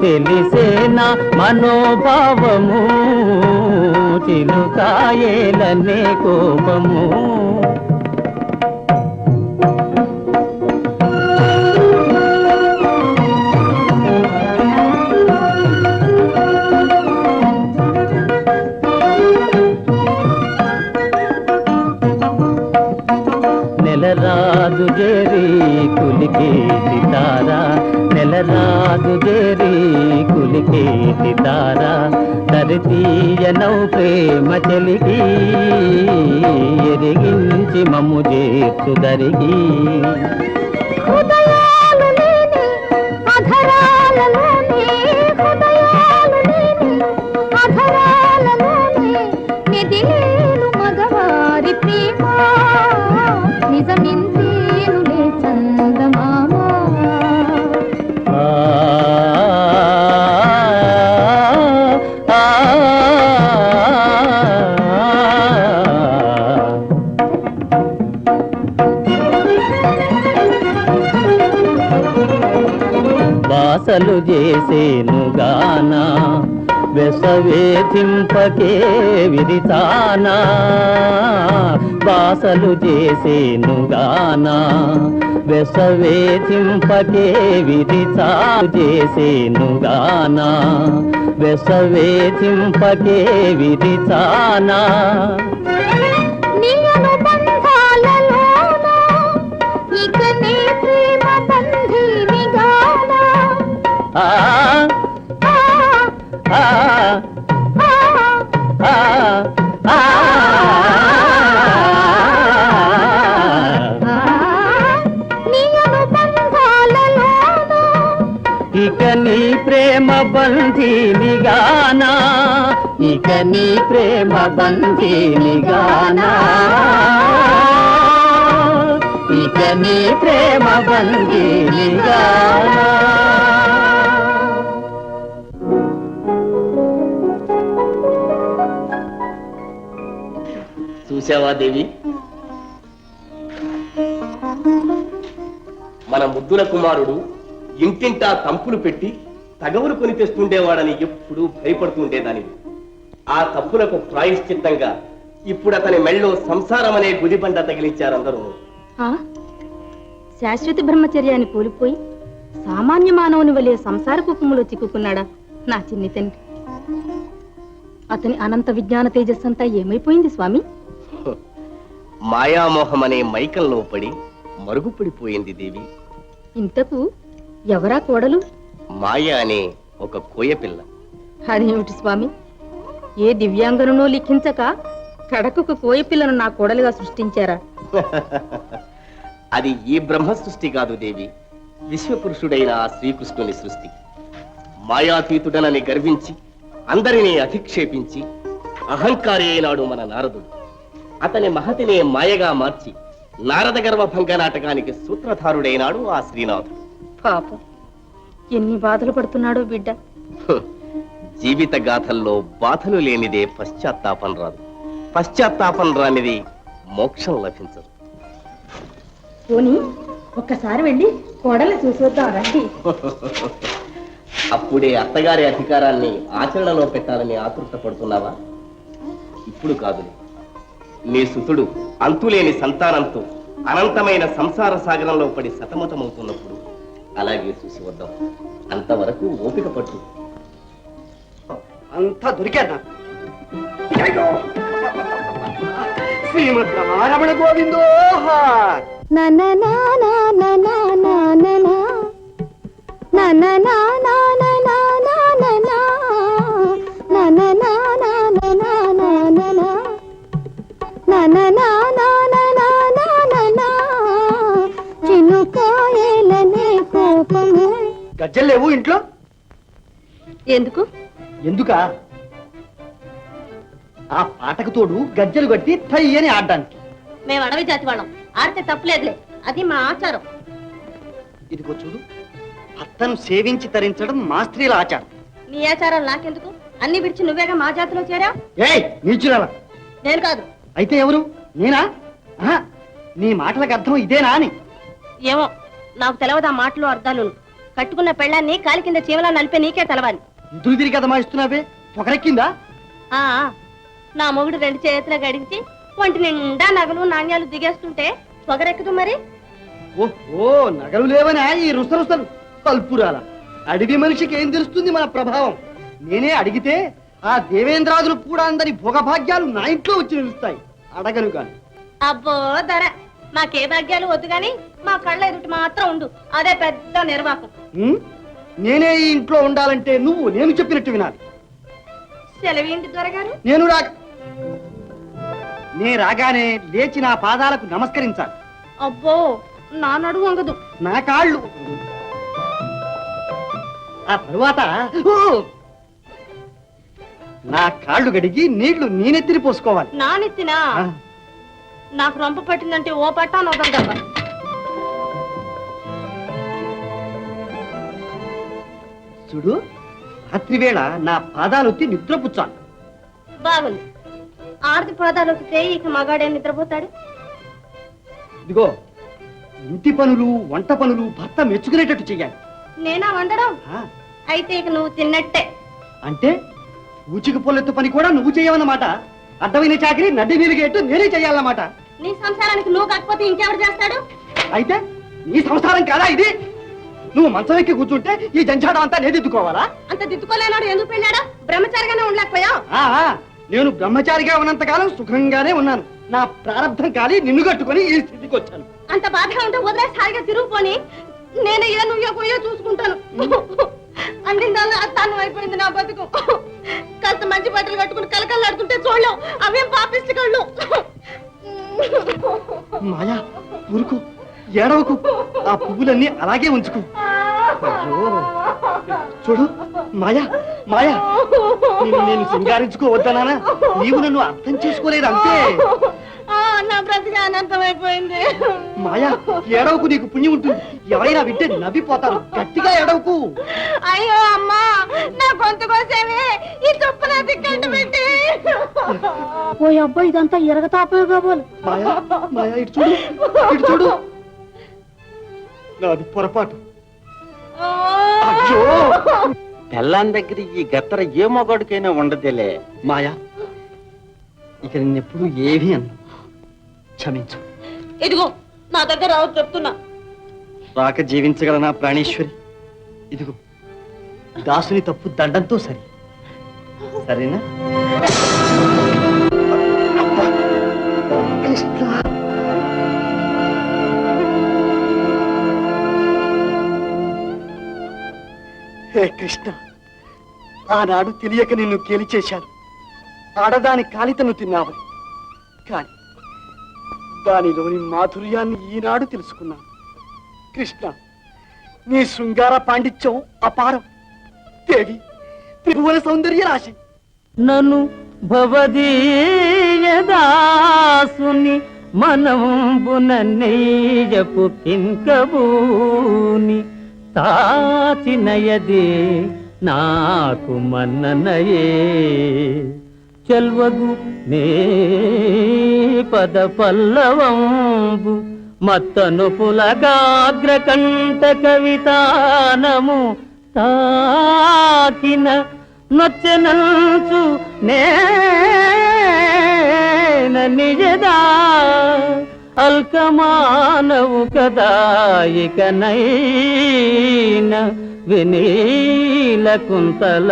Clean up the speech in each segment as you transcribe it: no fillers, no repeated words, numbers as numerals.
తెలిసేనా మనోభావము చిలుకాయేలనే కోపము నెలరాజు జేరి కులికేటి తారా నెలరాజు జేరి కులికేటి తారా తరితీయనౌ ప్రేమ చెలికి ఎరిగించి మమ్ము చేర్చు దరికి బాసలు చేసేనుగానా వెసవేధింపకే విరితానా బాసలు చేసేనుగానా వెసవేధింపకే విరితా చేసేనుగానా వెసవేధింపకే విరితానా ఇక నీ ప్రేమ బంధీనిగానా ఇక నీ ప్రేమ బంధీనిగానా ఇక నీ ప్రేమ బంధీనిగానా చూసావా దేవి మన ముద్దుల కుమారుడు ఇంటింటా తంపులు పెట్టి తగవులు కొని తెస్తుండేవాడని ఎప్పుడూ భయపడుతుండేదాని ఆ తప్పులకు ప్రాయశ్చిత్తంగా ఇప్పుడు అతని మెళ్ళో సంసారం అనే గుదిబండ తగిలించారందరూ శాశ్వత బ్రహ్మచర్యాన్ని కోల్పోయి సామాన్య మానవుని వలె సంసార కుక్కుములో చిక్కుకున్నాడా నా చిన్ని తండ్రి అతని అనంత విజ్ఞాన తేజస్సంతా ఏమైపోయింది స్వామి మాయామోహం అనే మైకంలో పడి మరుగుపడిపోయింది దేవి ఇంతకు ఎవరా కోడలు మాయ అనే ఒక కోయపిల్ల అదేమిటి స్వామి ఏ దివ్యాంగనునో లిఖించక కడకు కోయపిల్లను నా కోడలుగా సృష్టించారా అది ఈ బ్రహ్మ సృష్టి కాదు దేవి విశ్వపురుషుడైన ఆ శ్రీకృష్ణుని సృష్టి మాయాతీతుడనని గర్వించి అందరినీ అధిక్షేపించి అహంకారి అయినాడు మన నారదుడు అతని మహతినే మాయగా మార్చి నారద గర్వభంగ నాటకానికి సూత్రధారుడైనాడు ఆ శ్రీనాథుడు పాపం ఎన్ని బాధలు పడుతున్నాడో బిడ్డ జీవిత గాథల్లో బాధలు లేనిదే పశ్చాత్తాపం రాదు పశ్చాత్తాపం రానిది మోక్షం లభించదు పోనీ ఒక్కసారి వెళ్ళి కోడలు చూసొద్దాం రండి అప్పుడే అత్తగారి అధికారాన్ని ఆచరణలో పెట్టాలని ఆతృత పడుతున్నావా ఇప్పుడు కాదు నీ సుతుడు అంతులేని సంతానంతో అనంతమైన సంసార సాగరంలో పడి సతమతమవుతున్నప్పుడు అలాగే చూసి వద్దాం అంతవరకు ఓపిక పట్టు అంతా దొరికారు శ్రీమద్ రమణ గోవిందో గజ్జలు లేవు ఇంట్లో ఎందుకు ఎందుకా ఆ పాటకు తోడు గజ్జలు కట్టి తై అని ఆడడానికి మేము అడవి జాతి వాళ్ళం ఆడితే తప్పులేదులే అది మా ఆచారం ఇదిగో చూడు భర్తను సేవించి తరించడం మా స్త్రీల ఆచారం నీ ఆచారం నాకెందుకు అన్ని విడిచి నువ్వేగా మా జాతిలో చేరావు ఏయ్ నీచురాలా నేను కాదు అయితే ఎవరు నేనా నీ మాటలకు అర్థం ఇదేనా అని ఏమో నాకు తెలవదు ఆ మాటలు అర్థాలు కట్టుకున్న పెళ్ళాన్ని కాలి కింద చీమలా నలిపే నీకే తెలవాలి. ఎదురు తిరిగి కదా మాయిస్తున్నావే, పొగరెక్కిందా? ఆ నా మొగుడు 2 చేతులు గడిచి ఒంటి నిండా నగలు నాణ్యాలు దిగేస్తుంటే పొగరెక్కదు మరి. ఓ నగలు లేవనా ఈ రుసరుసలు కల్పురాల? అడవి మనిషికి ఏం తెలుస్తుంది మన ప్రభావం? నేనే అడిగితే ఆ దేవేంద్రాదులు కూడా అందరి భోగభాగ్యాలు నా ఇంట్లో వచ్చి నిలుస్తాయి. అడగను కాని. అబ్బో ధర, మాకే భాగ్యాలు వద్దు గాని మా కళ్ళ ఎదుటి మాత్రం ఉండు, అదే పెద్ద నిర్వాకం. నేనే ఈ ఇంట్లో ఉండాలంటే నువ్వు నేను చెప్పినట్టు వినాలి. సెలవేంటి దొరగారు? నే రాగానే లేచి నా పాదాలకు నమస్కరించాలి. అబ్బో నా నడువు వంగదు. నా కాళ్ళు. ఆ తరువాత నా కాళ్ళు గడిగి నీళ్లు నేనెత్తిని పోసుకోవాలి. నా నెత్తినా? నాకు రొంప పట్టిందంటే ఓ పట్టా నొదలదబ్బా. చూడు, రాత్రివేళ నా పాదాలొత్తి నిద్రపుచ్చాను. బాగుంది. ఆర్ది పాదాలొక్కితే ఇక మగాడే నిద్రపోతాడు. ఇదిగో, ఇంటి పనులు వంట పనులు భర్త మెచ్చుకునేటట్టు చెయ్యాలి. నేనా వండడం? అయితే ఇక నువ్వు తిన్నట్టే. అంటే ఊచిక పొల్లెత్తు పని కూడా నువ్వు చేయవన్నమాట. అడ్డమైన చాకరీ నడ్డి నిలిగేట్టు నేనే చెయ్యాలన్నమాట. నీ సంసారానికి నువ్వు కాకపోతే ఇంకెవరు చేస్తాడు? అయితే నీ సంసారం కాదా ఇది? నువ్వు మంచం ఎక్కి కూర్చుంటే ఈ జంజాడం అంతా నేను దిద్దుకోవాలా? అంత దిద్దుకోలేనాడు ఎందుకు పెళ్ళాడా? బ్రహ్మచారిగానే ఉండలేకపోయావు? నేను బ్రహ్మచారిగా ఉన్నంత కాలం సుఖంగానే ఉన్నాను. నా ప్రారంభం కాలి నిన్ను కట్టుకొని ఈ స్థితికి వచ్చాను. అంత బాధగా ఉంటే వదిలేసి హాయిగా తిరుగుకొని నేను ఏ నువ్వో పోయో చూసుకుంటాను. అందిందాల్లో అత్తాను అయిపోయింది నా బతుకు. కాస్త మంచి బట్టలు కట్టుకుని కలకల్లాడుతుంటే చూడలేవు, అవేం పాపిష్టి కళ్ళు. మాయా, ఊరుకు, ఏడవకు, ఆ పువ్వులన్నీ అలాగే ఉంచుకో. చూడు మాయా, మాయా, నేను సింగారించుకోవద్దనా? నీవు నన్ను అర్థం చేసుకోలేదు అంతే. నా బ్రతికి అనంతమైపోయింది. మాయా, ఏడవకు, నీకు పుణ్యం ఉంటుంది. ఎవరైనా వింటే నవ్విపోతారు. గట్టిగా ఏడవకు. అయ్యో అమ్మా, నా గొంతు కోసేవి ఈ చొప్పు నా దిక్కంట పెట్టి. ఓ అబ్బా, ఇదంతా ఎరగతాపోయే కాబోలు. మాయా, మాయా, ఇటు చూడు, ఇటు చూడు. నాది పొరపాటు. పెళ్ళాం దగ్గర ఈ గత్తర ఏ మొగాడికైనా ఉండదేలే. మాయా, ఇక నిన్నెప్పుడు ఏవి అన్నా క్షమించు. ఇదిగో నా దగ్గర రావద్దు చెప్తున్నా. రాక జీవించగలనా ప్రాణేశ్వరి? ఇదిగో, దాసుని తప్పు దండంతో సరి. సరేనా? హే కృష్ణ, ఆనాడు తెలియక నిన్ను కేలి చేశాను. ఆడదాని కాలితను తిన్నావు, కాని దానిలోని మాధుర్యాన్ని ఈనాడు తెలుసుకున్నాను. కృష్ణ, నీ శృంగార పాండిత్యం అపారం. దేవి, త్రిభువన సౌందర్య రాశి. నన్ను భవదీయదాసుని మనంబున నెయ్యపు కింకబూని తాచినయదే నాకు మన్ననయే చెల్వగు నే పద పల్లవంబు మత్తను పులగాగ్రకంఠ కవితానము తాకిన నొచ్చెనంచు నేన నిజదా అల్కమానవు కదా ఇకనైన వినీల కుంతల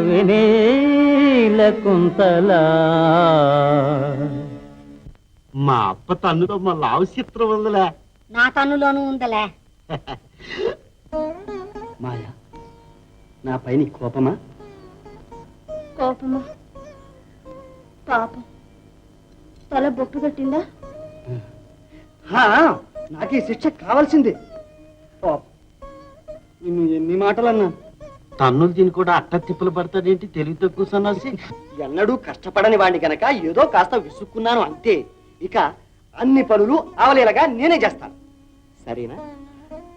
వినీల కుంతల. మా అప్ప తన్నులో మా లావు చిత్రం ఉందిలే. నా తన్నులోనూ ఉందలే. మాయా, నా పైన కోపమా? కోపమా? పాపం, తల బొట్టు కట్టిందా? నాకు ఈ శిక్ష కావాల్సిందే. పాపం, నిన్ను ఎన్ని మాటలన్నా. తన్నులు దీని కూడా అట్ట తిప్పులు పడతాడేంటి తెలివి తక్కువ సన్నాసి. ఎన్నడూ కష్టపడని వాడిని గనక ఏదో కాస్త విసుక్కున్నాను అంతే. ఇక అన్ని పనులు అవలేలగా నేనే చేస్తాను సరేనా